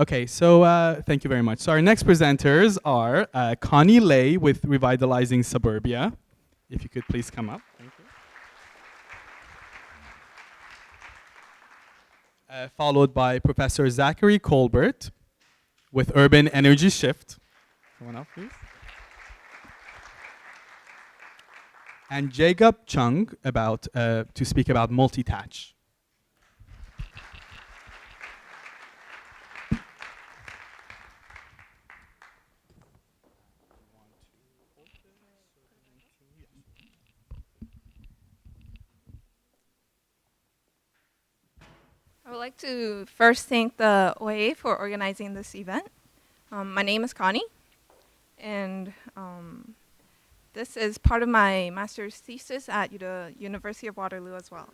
Okay, so thank you very much. So our next presenters are Connie Lay with Revitalizing Suburbia. If you could please come up. Thank you. Followed by Professor Zachary Colbert with Urban Energy Shift. Someone else, please. And Jacob Chung to speak about Multi-tach. I would like to first thank the OAA for organizing this event. My name is Connie, and this is part of my master's thesis at the University of Waterloo as well.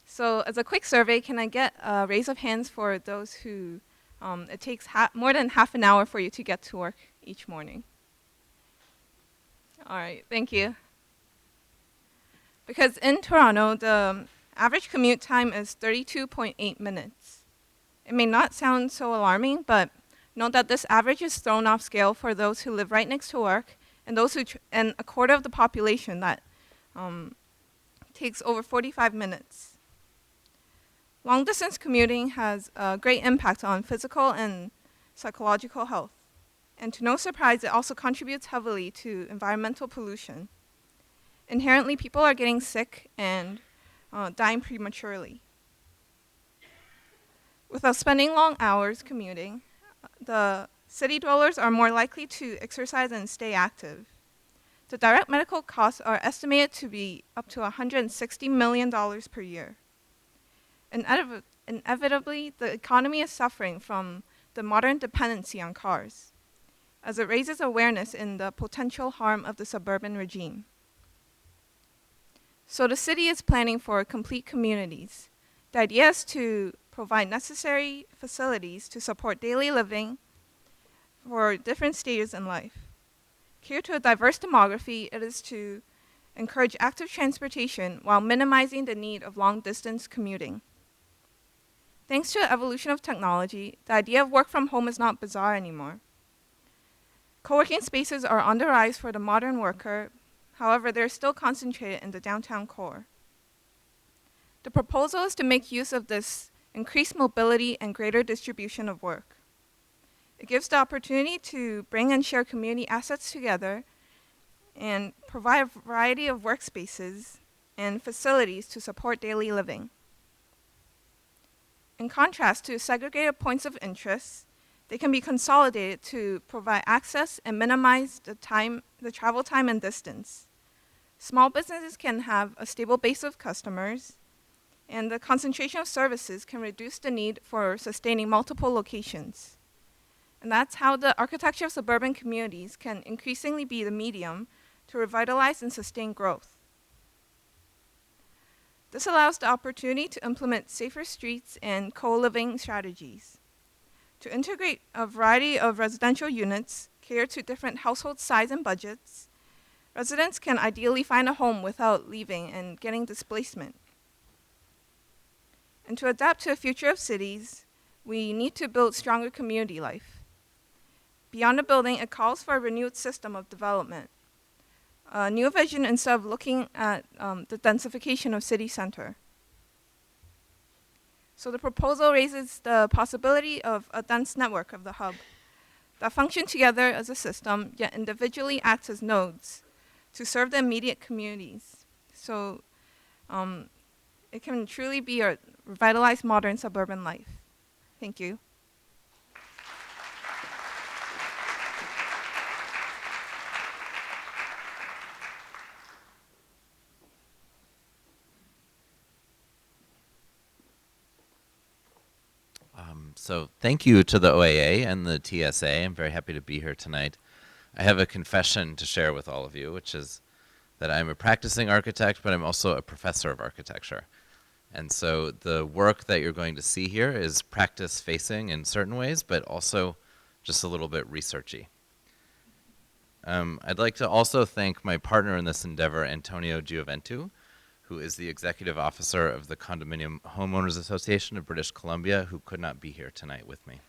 So as a quick survey, can I get a raise of hands for those who it takes more than half an hour for you to get to work each morning? All right, thank you. Because in Toronto, the average commute time is 32.8 minutes. It may not sound so alarming, but note that this average is thrown off scale for those who live right next to work and those who and a quarter of the population that takes over 45 minutes. Long distance commuting has a great impact on physical and psychological health. And to no surprise, it also contributes heavily to environmental pollution. Inherently, people are getting sick and dying prematurely. Without spending long hours commuting, the city dwellers are more likely to exercise and stay active. The direct medical costs are estimated to be up to $160 million per year. Inevitably, the economy is suffering from the modern dependency on cars, as it raises awareness in the potential harm of the suburban regime. So the city is planning for complete communities. The idea is to provide necessary facilities to support daily living for different stages in life. Cater to a diverse demography, it is to encourage active transportation while minimizing the need of long-distance commuting. Thanks to the evolution of technology, the idea of work from home is not bizarre anymore. Co-working spaces are on the rise for the modern worker. However, they're still concentrated in the downtown core. The proposal is to make use of this increased mobility and greater distribution of work. It gives the opportunity to bring and share community assets together and provide a variety of workspaces and facilities to support daily living. In contrast to segregated points of interest, they can be consolidated to provide access and minimize the travel time and distance. Small businesses can have a stable base of customers, and the concentration of services can reduce the need for sustaining multiple locations. And that's how the architecture of suburban communities can increasingly be the medium to revitalize and sustain growth. This allows the opportunity to implement safer streets and co-living strategies. To integrate a variety of residential units, cater to different household size and budgets, residents can ideally find a home without leaving and getting displacement. And to adapt to the future of cities, we need to build stronger community life. Beyond the building, it calls for a renewed system of development. A new vision instead of looking at the densification of city center. So the proposal raises the possibility of a dense network of the hub that function together as a system, yet individually acts as nodes to serve the immediate communities. So it can truly be a revitalized modern suburban life. Thank you. So thank you to the OAA and the TSA. I'm very happy to be here tonight. I have a confession to share with all of you, which is that I'm a practicing architect, but I'm also a professor of architecture. And so the work that you're going to see here is practice-facing in certain ways, but also just a little bit researchy. I'd like to also thank my partner in this endeavor, Antonio Gioventu, who is the executive officer of the Condominium Homeowners Association of British Columbia, who could not be here tonight with me.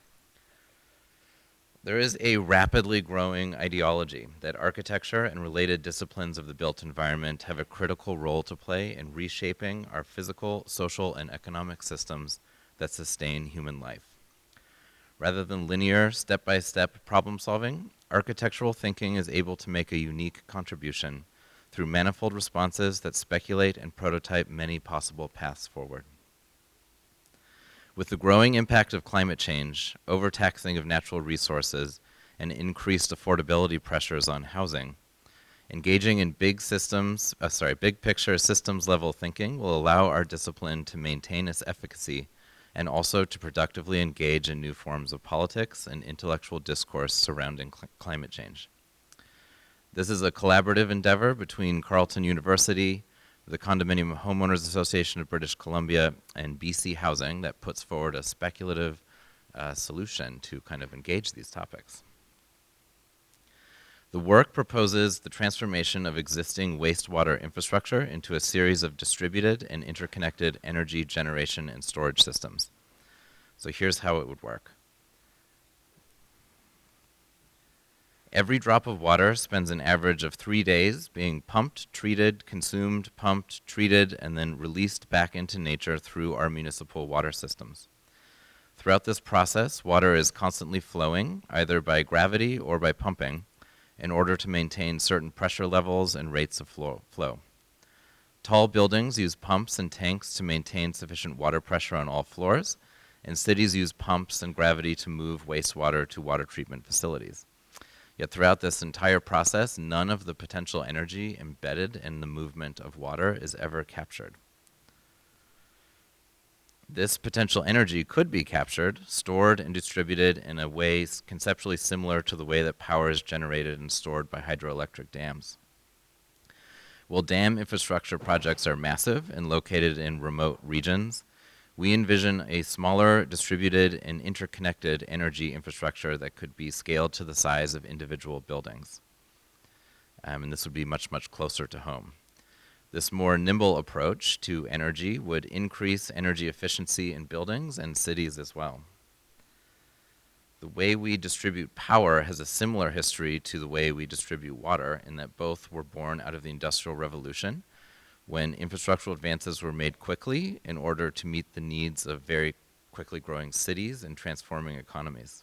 There is a rapidly growing ideology that architecture and related disciplines of the built environment have a critical role to play in reshaping our physical, social, and economic systems that sustain human life. Rather than linear, step-by-step problem solving, architectural thinking is able to make a unique contribution through manifold responses that speculate and prototype many possible paths forward. With the growing impact of climate change, overtaxing of natural resources, and increased affordability pressures on housing, engaging in big picture systems level thinking will allow our discipline to maintain its efficacy and also to productively engage in new forms of politics and intellectual discourse surrounding climate change. This is a collaborative endeavor between Carleton University, the Condominium Homeowners Association of British Columbia, and BC Housing that puts forward a speculative solution to kind of engage these topics. The work proposes the transformation of existing wastewater infrastructure into a series of distributed and interconnected energy generation and storage systems. So here's how it would work. Every drop of water spends an average of 3 days being pumped, treated, consumed, pumped, treated, and then released back into nature through our municipal water systems. Throughout this process, water is constantly flowing, either by gravity or by pumping, in order to maintain certain pressure levels and rates of flow. Tall buildings use pumps and tanks to maintain sufficient water pressure on all floors, and cities use pumps and gravity to move wastewater to water treatment facilities. Yet throughout this entire process, none of the potential energy embedded in the movement of water is ever captured. This potential energy could be captured, stored, and distributed in a way conceptually similar to the way that power is generated and stored by hydroelectric dams. While dam infrastructure projects are massive and located in remote regions, we envision a smaller, distributed, and interconnected energy infrastructure that could be scaled to the size of individual buildings. And this would be much, much closer to home. This more nimble approach to energy would increase energy efficiency in buildings and cities as well. The way we distribute power has a similar history to the way we distribute water, in that both were born out of the Industrial Revolution, when infrastructural advances were made quickly in order to meet the needs of very quickly growing cities and transforming economies.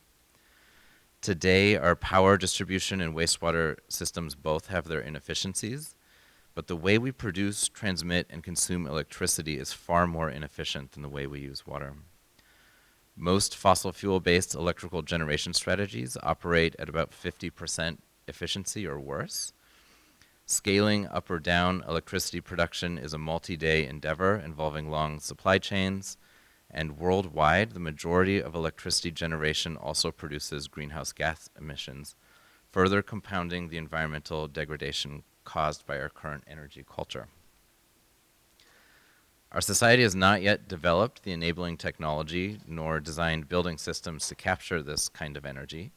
Today, our power distribution and wastewater systems both have their inefficiencies, but the way we produce, transmit, and consume electricity is far more inefficient than the way we use water. Most fossil fuel-based electrical generation strategies operate at about 50% efficiency or worse. Scaling up or down electricity production is a multi-day endeavor involving long supply chains, and worldwide, the majority of electricity generation also produces greenhouse gas emissions, further compounding the environmental degradation caused by our current energy culture. Our society has not yet developed the enabling technology nor designed building systems to capture this kind of energy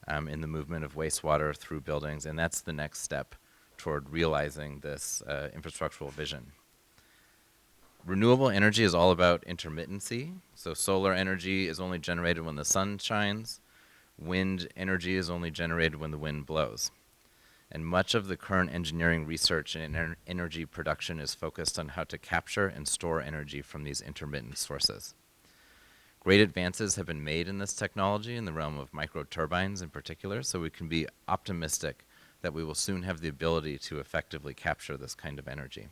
in the movement of wastewater through buildings, and that's the next step toward realizing this infrastructural vision. Renewable energy is all about intermittency. So solar energy is only generated when the sun shines. Wind energy is only generated when the wind blows. And much of the current engineering research in energy production is focused on how to capture and store energy from these intermittent sources. Great advances have been made in this technology in the realm of microturbines in particular, so we can be optimistic that we will soon have the ability to effectively capture this kind of energy.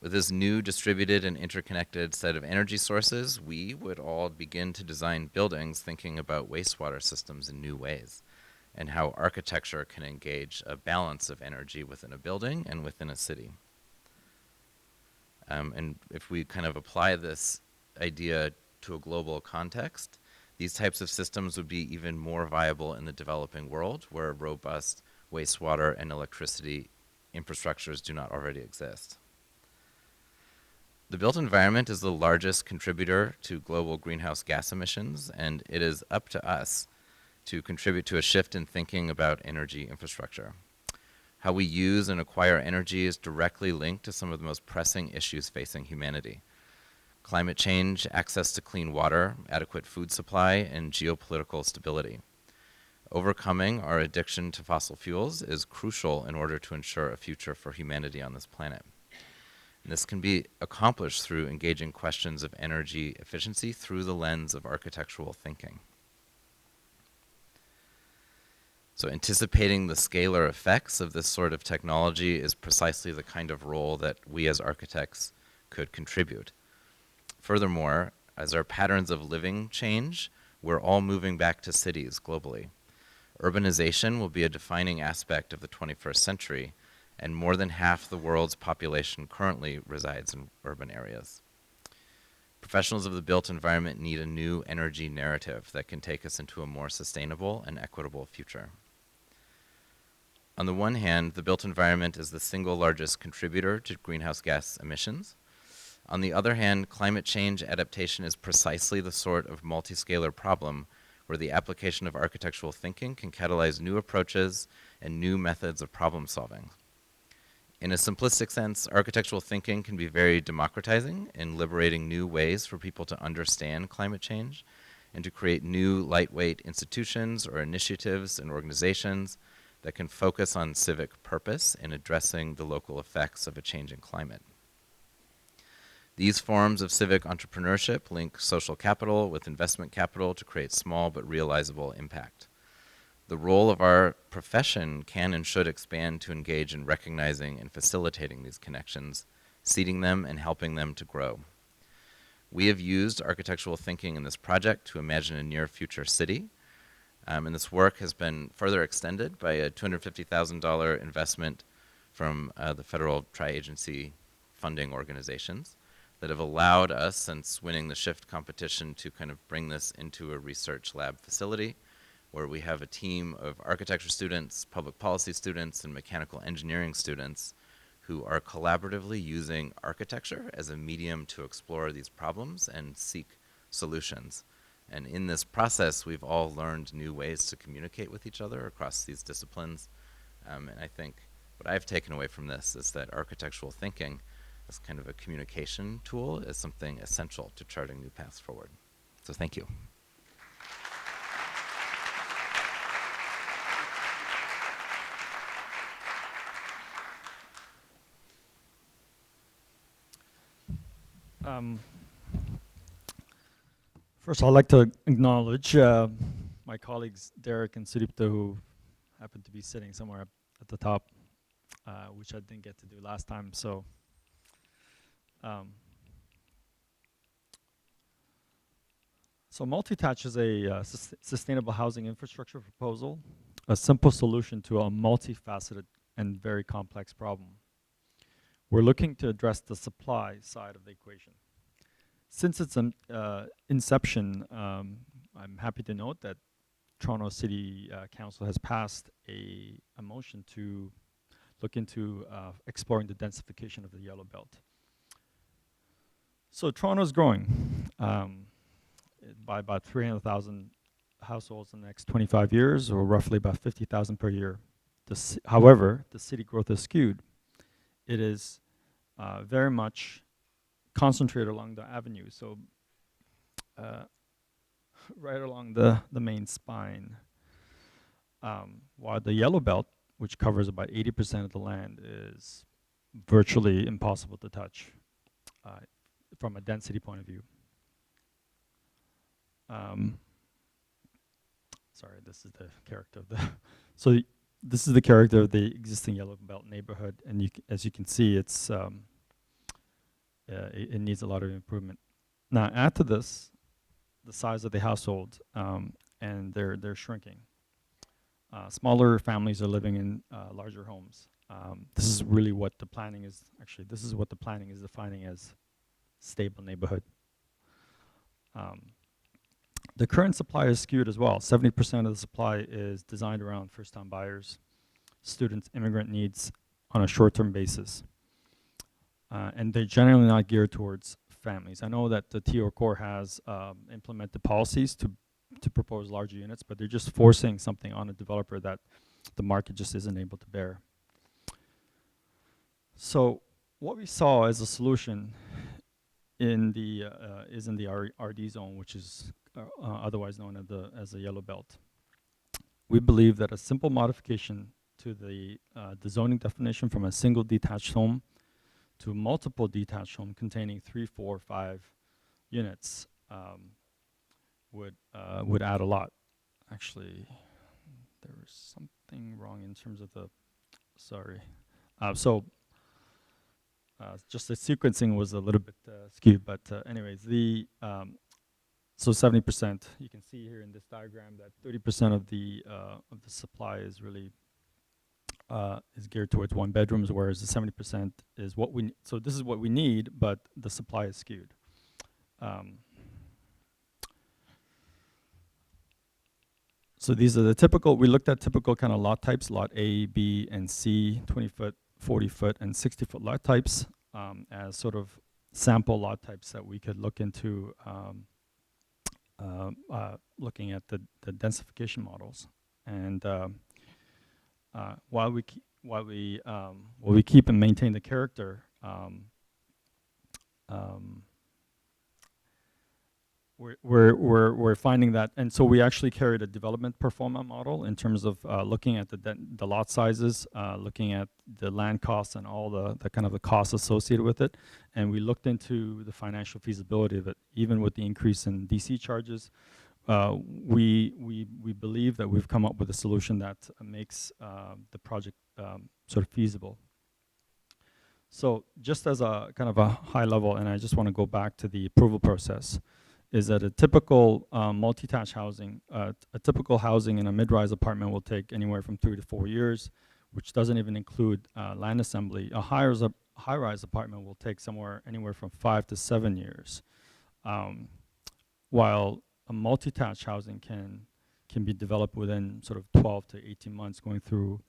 With this new distributed and interconnected set of energy sources, we would all begin to design buildings thinking about wastewater systems in new ways, and how architecture can engage a balance of energy within a building and within a city. And if we kind of apply this idea to a global context, these types of systems would be even more viable in the developing world, where robust wastewater and electricity infrastructures do not already exist. The built environment is the largest contributor to global greenhouse gas emissions, and it is up to us to contribute to a shift in thinking about energy infrastructure. How we use and acquire energy is directly linked to some of the most pressing issues facing humanity. Climate change, access to clean water, adequate food supply, and geopolitical stability. Overcoming our addiction to fossil fuels is crucial in order to ensure a future for humanity on this planet. And this can be accomplished through engaging questions of energy efficiency through the lens of architectural thinking. So anticipating the scalar effects of this sort of technology is precisely the kind of role that we as architects could contribute. Furthermore, as our patterns of living change, we're all moving back to cities globally. Urbanization will be a defining aspect of the 21st century, and more than half the world's population currently resides in urban areas. Professionals of the built environment need a new energy narrative that can take us into a more sustainable and equitable future. On the one hand, the built environment is the single largest contributor to greenhouse gas emissions. On the other hand, climate change adaptation is precisely the sort of multiscalar problem where the application of architectural thinking can catalyze new approaches and new methods of problem solving. In a simplistic sense, architectural thinking can be very democratizing in liberating new ways for people to understand climate change and to create new lightweight institutions or initiatives and organizations that can focus on civic purpose in addressing the local effects of a changing climate. These forms of civic entrepreneurship link social capital with investment capital to create small but realizable impact. The role of our profession can and should expand to engage in recognizing and facilitating these connections, seeding them and helping them to grow. We have used architectural thinking in this project to imagine a near future city, and this work has been further extended by a $250,000 investment from the federal tri-agency funding organizations that have allowed us, since winning the SHIFT competition, to kind of bring this into a research lab facility where we have a team of architecture students, public policy students, and mechanical engineering students who are collaboratively using architecture as a medium to explore these problems and seek solutions. And in this process, we've all learned new ways to communicate with each other across these disciplines. And I think what I've taken away from this is that architectural thinking as kind of a communication tool is something essential to charting new paths forward. So thank you. First, I'd like to acknowledge my colleagues Derek and Sudipta, who happen to be sitting somewhere up at the top, which I didn't get to do last time. So, Multi-tach is a sustainable housing infrastructure proposal, a simple solution to a multifaceted and very complex problem. We're looking to address the supply side of the equation. Since its inception, I'm happy to note that Toronto City Council has passed a motion to look into exploring the densification of the Yellow Belt. So Toronto's growing by about 300,000 households in the next 25 years, or roughly about 50,000 per year. However, the city growth is skewed. It is very much concentrated along the avenue, so right along the main spine. While the Yellow Belt, which covers about 80% of the land, is virtually impossible to touch from a density point of view. Sorry, this is the character of the this is the character of the existing Yellow Belt neighborhood, and as you can see, it's it needs a lot of improvement. Now, add to this the size of the household, and they're shrinking. Smaller families are living in larger homes. This is really what the planning is. Actually, this is what the planning is defining as stable neighborhood. The current supply is skewed as well. 70% of the supply is designed around first-time buyers, students, immigrant needs on a short-term basis. And they're generally not geared towards families. I know that the TO Core has implemented policies to propose larger units, but they're just forcing something on a developer that the market just isn't able to bear. So what we saw as a solution in the is in the RD zone, which is otherwise known as the yellow belt. We believe that a simple modification to the zoning definition from a single detached home to multiple detached home containing 3, 4, 5 units would add a lot. Actually, there was something wrong in terms of the, sorry. Just the sequencing was a little bit skewed, but anyways, so 70%, you can see here in this diagram that 30% of the supply is really is geared towards one bedrooms, whereas the 70% is what we so this is what we need, but the supply is skewed. So these are the typical, we looked at typical kind of lot types, lot A, B, and C, 20-foot, 40-foot, and 60-foot lot types as sort of sample lot types that we could look into looking at the densification models. And while we keep and maintain the character, we're finding that, and so we actually carried a development performance model in terms of looking at the lot sizes, looking at the land costs and all the kind of the costs associated with it, and we looked into the financial feasibility of it. Even with the increase in DC charges, we believe that we've come up with a solution that makes the project sort of feasible. So just as a kind of a high level, and I just want to go back to the approval process, is that a typical multi-tach housing, a typical housing in a mid-rise apartment will take anywhere from 3 to 4 years, which doesn't even include land assembly. A high-rise apartment will take anywhere from 5 to 7 years, while a multi-tach housing can be developed within sort of 12 to 18 months, going through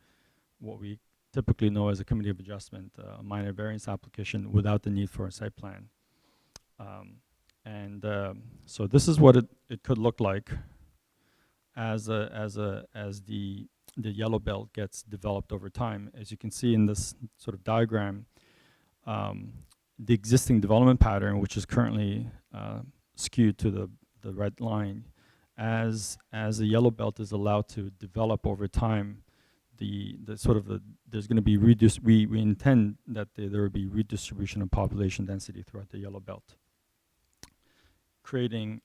what we typically know as a committee of adjustment, a minor variance application without the need for a site plan. So this is what it could look like as the yellow belt gets developed over time. As you can see in this sort of diagram, the existing development pattern, which is currently skewed to the red line, as the yellow belt is allowed to develop over time, there's going to be we intend that there will be redistribution of population density throughout the yellow belt, creating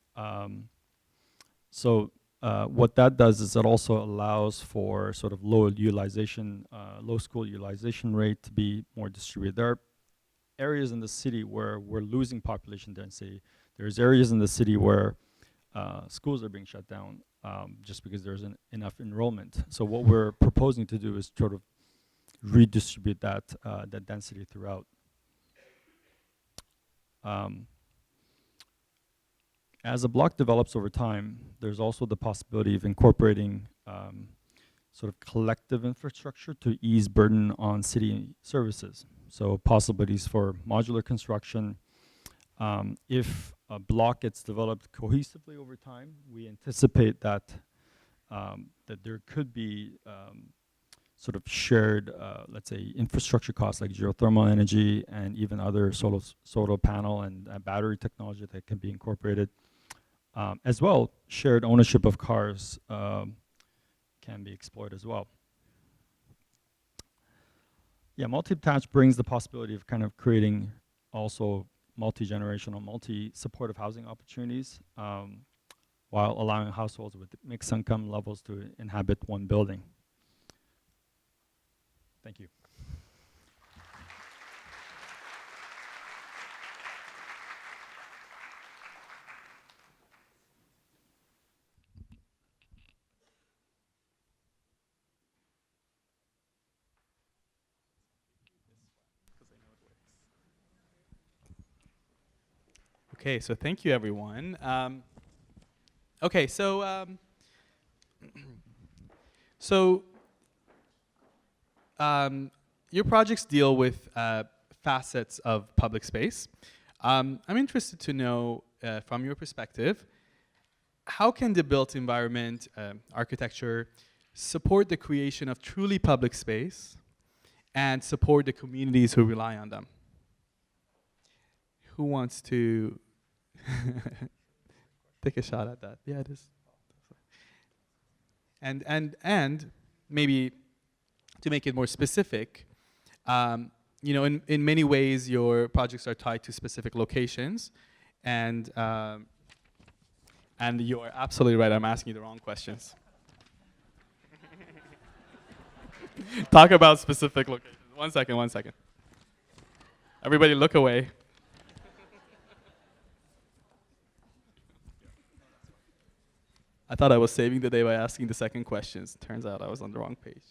what that does is it also allows for sort of low school utilization rate to be more distributed. There are areas in the city where we're losing population density. There's areas in the city where schools are being shut down just because there isn't enough enrollment. So what we're proposing to do is sort of redistribute that density throughout. As a block develops over time, there's also the possibility of incorporating sort of collective infrastructure to ease burden on city services. So possibilities for modular construction. If a block gets developed cohesively over time, we anticipate that there could be sort of shared, let's say, infrastructure costs like geothermal energy and even other solar panel and battery technology that can be incorporated. As well, shared ownership of cars can be explored as well. Yeah, multi-tach brings the possibility of kind of creating also multi-generational, multi-supportive housing opportunities while allowing households with mixed income levels to inhabit one building. Thank you. Okay, so thank you, everyone. Okay, so your projects deal with facets of public space. I'm interested to know, from your perspective, how can the built environment, architecture, support the creation of truly public space? and support the communities who rely on them. Who wants to take a shot at that? Yeah, it is. And maybe to make it more specific, you know, in many ways your projects are tied to specific locations, and you're absolutely right. I'm asking you the wrong questions. Talk about specific locations. 1 second, 1 second. Everybody look away. I thought I was saving the day by asking the second questions. Turns out I was on the wrong page.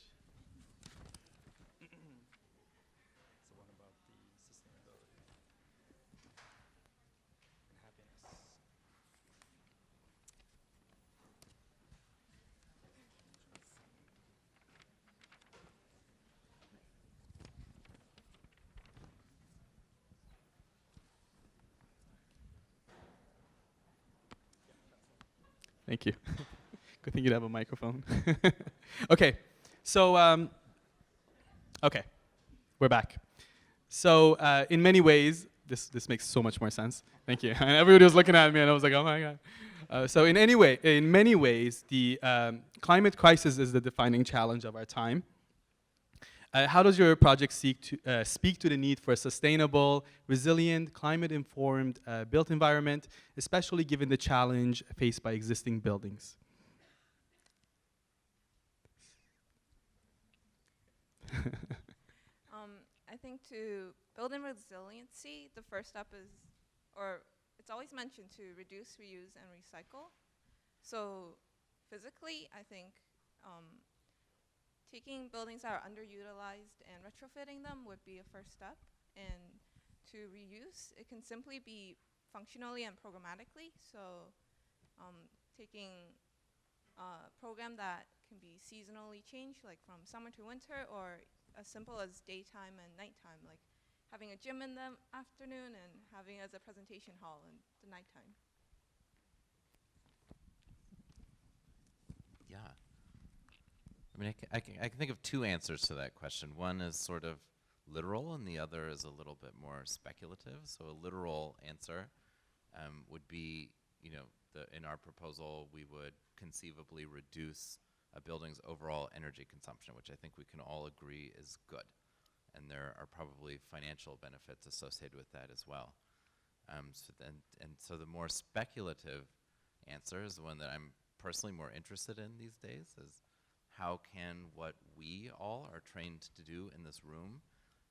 Thank you. Good thing you'd have a microphone. Okay, so, okay, we're back. So in many ways, this makes so much more sense. Thank you. And everybody was looking at me and I was like, oh my God. So in many ways, the climate crisis is the defining challenge of our time. How does your project speak to the need for a sustainable, resilient, climate-informed built environment, especially given the challenge faced by existing buildings? I think to build in resiliency, the first step is, or it's always mentioned, to reduce, reuse, and recycle. So physically, I think taking buildings that are underutilized and retrofitting them would be a first step. And to reuse, it can simply be functionally and programmatically. So taking a program that can be seasonally changed, like from summer to winter, or as simple as daytime and nighttime, like having a gym in the afternoon and having it as a presentation hall in the nighttime. Yeah. I mean, I can think of two answers to that question. One is sort of literal, and the other is a little bit more speculative. So a literal answer would be, you know, in our proposal, we would conceivably reduce a building's overall energy consumption, which I think we can all agree is good. And there are probably financial benefits associated with that as well. So the more speculative answer is the one that I'm personally more interested in these days, is how can what we all are trained to do in this room,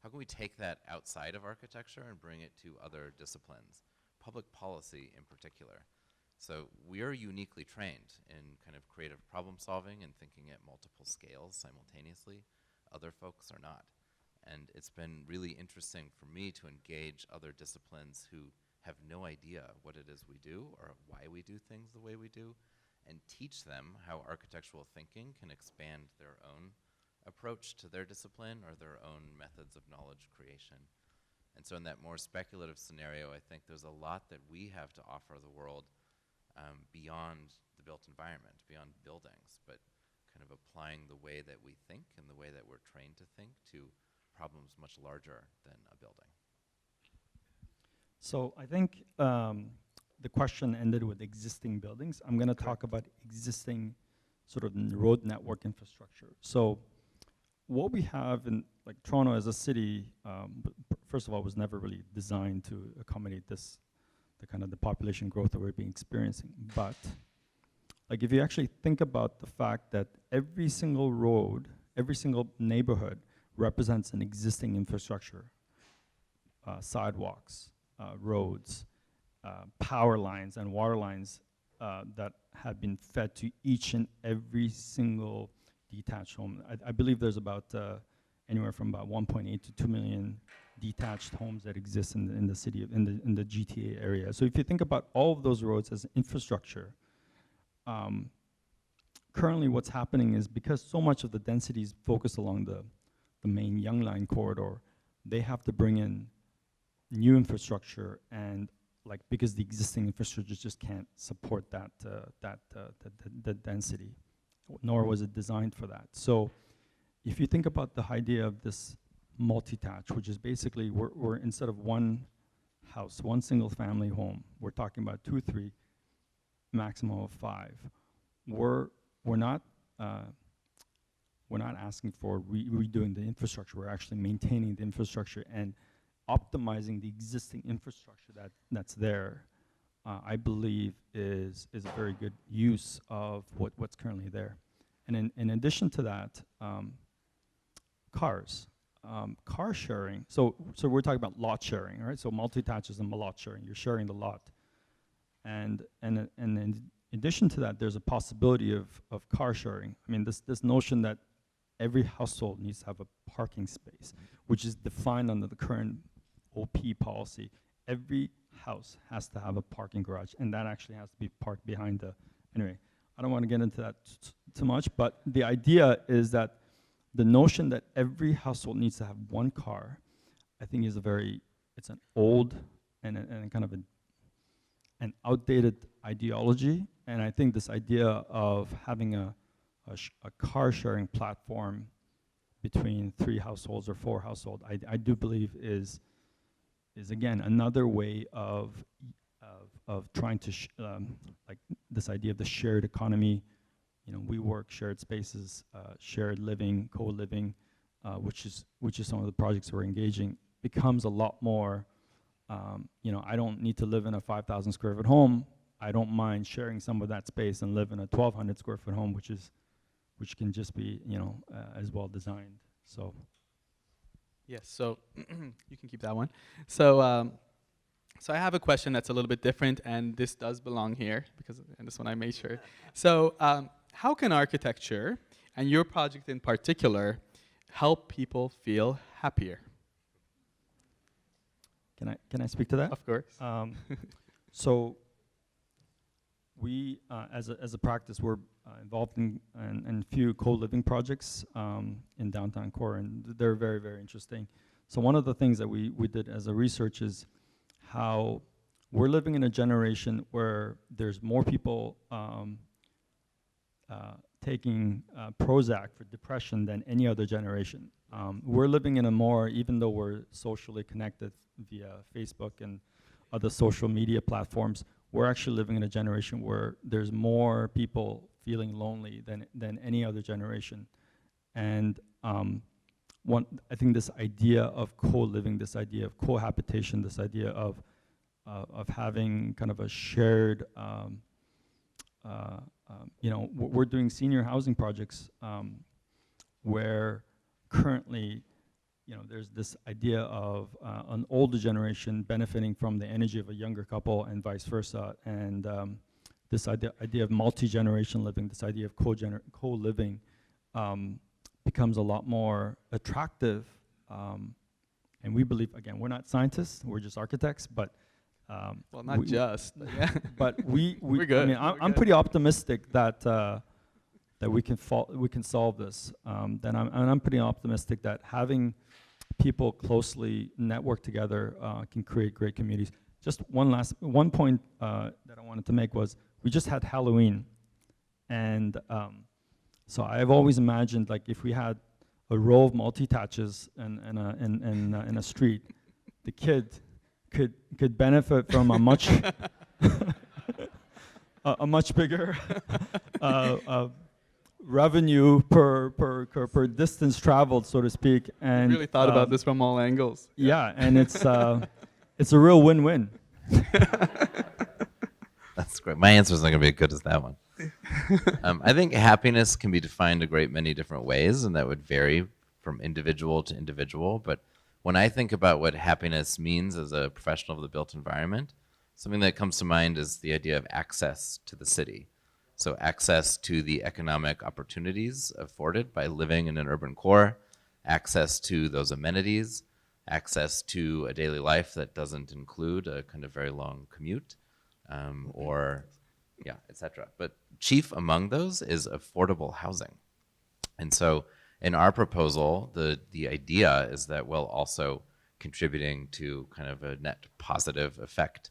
how can we take that outside of architecture and bring it to other disciplines, public policy in particular. So we are uniquely trained in kind of creative problem solving and thinking at multiple scales simultaneously. Other folks are not. And it's been really interesting for me to engage other disciplines who have no idea what it is we do or why we do things the way we do, and teach them how architectural thinking can expand their own approach to their discipline or their own methods of knowledge creation. And so in that more speculative scenario, I think there's a lot that we have to offer the world beyond the built environment, beyond buildings, but kind of applying the way that we think and the way that we're trained to think to problems much larger than a building. So I think the question ended with existing buildings. I'm going to talk about existing sort of road network infrastructure. So what we have in like Toronto as a city, first of all, was never really designed to accommodate this, the kind of the population growth that we're being experiencing. But like if you actually think about the fact that every single road, every single neighborhood represents an existing infrastructure, sidewalks, roads, power lines and water lines that have been fed to each and every single detached home. I believe there's about anywhere from about 1.8 to 2 million detached homes that exist in the city, in the GTA area. So if you think about all of those roads as infrastructure, currently what's happening is because so much of the density is focused along the main Young Line corridor, they have to bring in new infrastructure, and like because the existing infrastructure just can't support that the density, nor was it designed for that. So if you think about the idea of this multi-tach, which is basically we're instead of one house, one single family home, we're talking about 2, 3, maximum of 5. We're not asking for redoing the infrastructure. We're actually maintaining the infrastructure and optimizing the existing infrastructure that's there. I believe is a very good use of what's currently there. And in addition to that, cars. Car sharing, so we're talking about lot sharing, right? So multi-tach is lot sharing. You're sharing the lot, and in addition to that, there's a possibility of car sharing. I mean, this notion that every household needs to have a parking space, which is defined under the current OP policy. Every house has to have a parking garage, and that actually has to be parked behind the. Anyway, I don't want to get into that too much, but the idea is that the notion that every household needs to have one car, I think is it's an old and kind of an outdated ideology. And I think this idea of having a car sharing platform between 3 households or 4 households, I do believe is again another way of trying to like this idea of the shared economy. You know, we work shared spaces, shared living, co-living, which is some of the projects we're engaging, becomes a lot more. You know, I don't need to live in a 5,000 square foot home. I don't mind sharing some of that space and live in a 1,200 square foot home, which can just be, you know, as well designed. So. Yes. So you can keep that one. So. So I have a question that's a little bit different, and this does belong here and this one I made sure. So how can architecture, and your project in particular, help people feel happier? Can I speak to that? Of course. So we, as a practice, we're involved in a few co-living projects in downtown core, and they're very, very interesting. So one of the things that we did as a research is how we're living in a generation where there's more people taking Prozac for depression than any other generation. We're living in a more, even though we're socially connected via Facebook and other social media platforms, we're actually living in a generation where there's more people feeling lonely than any other generation. And I think this idea of co-living, this idea of cohabitation, this idea of having kind of a shared, you know, we're doing senior housing projects where currently, you know, there's this idea of an older generation benefiting from the energy of a younger couple and vice versa, and this idea of multi-generation living, this idea of co-living becomes a lot more attractive, and we believe, again, we're not scientists, we're just architects, but well, not just, yeah. but we're good. I mean, I'm pretty optimistic that we can solve this. I'm pretty optimistic that having people closely network together can create great communities. Just one point that I wanted to make was we just had Halloween, and so I've always imagined, like, if we had a row of multi-taches in a street, the kid could benefit from a much a much bigger revenue per distance traveled, so to speak. And you really thought about this from all angles. Yeah, and it's a real win-win. That's great. My answer is not going to be as good as that one. I think happiness can be defined a great many different ways, and that would vary from individual to individual. But when I think about what happiness means as a professional of the built environment, something that comes to mind is the idea of access to the city. So access to the economic opportunities afforded by living in an urban core, access to those amenities, access to a daily life that doesn't include a kind of very long commute, etc. But chief among those is affordable housing. And so in our proposal, the idea is that while also contributing to kind of a net positive effect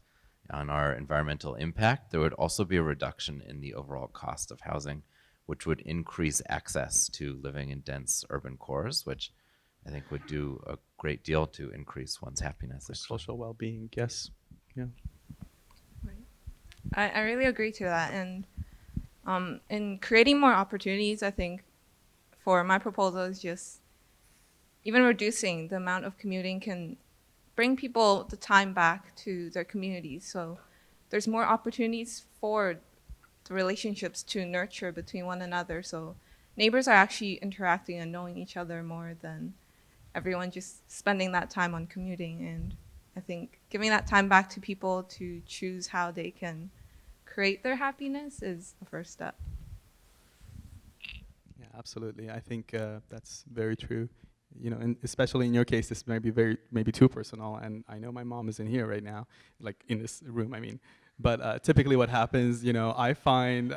on our environmental impact, there would also be a reduction in the overall cost of housing, which would increase access to living in dense urban cores, which I think would do a great deal to increase one's happiness. For social well-being, yes. Yeah. I really agree to that. And in creating more opportunities, I think for my proposal is just even reducing the amount of commuting can bring people the time back to their communities. So there's more opportunities for the relationships to nurture between one another. So neighbors are actually interacting and knowing each other more than everyone just spending that time on commuting. And I think giving that time back to people to choose how they can create their happiness is the first step. Yeah, absolutely. I think that's very true. You know, and especially in your case, this might be maybe too personal. And I know my mom is in here right now, like in this room, I mean. But typically what happens, you know, I find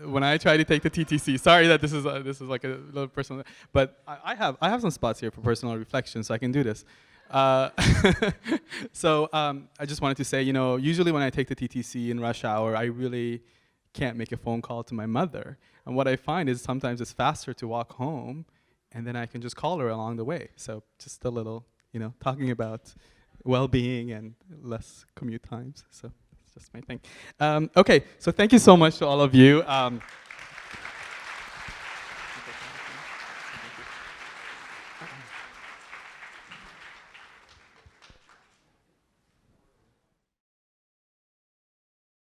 when I try to take the TTC, sorry that this is like a little personal, but I have some spots here for personal reflection, so I can do this. So I just wanted to say, you know, usually when I take the TTC in rush hour, I really can't make a phone call to my mother. And what I find is sometimes it's faster to walk home, and then I can just call her along the way. So just a little, you know, talking about well-being and less commute times. So that's just my thing. Okay, so thank you so much to all of you.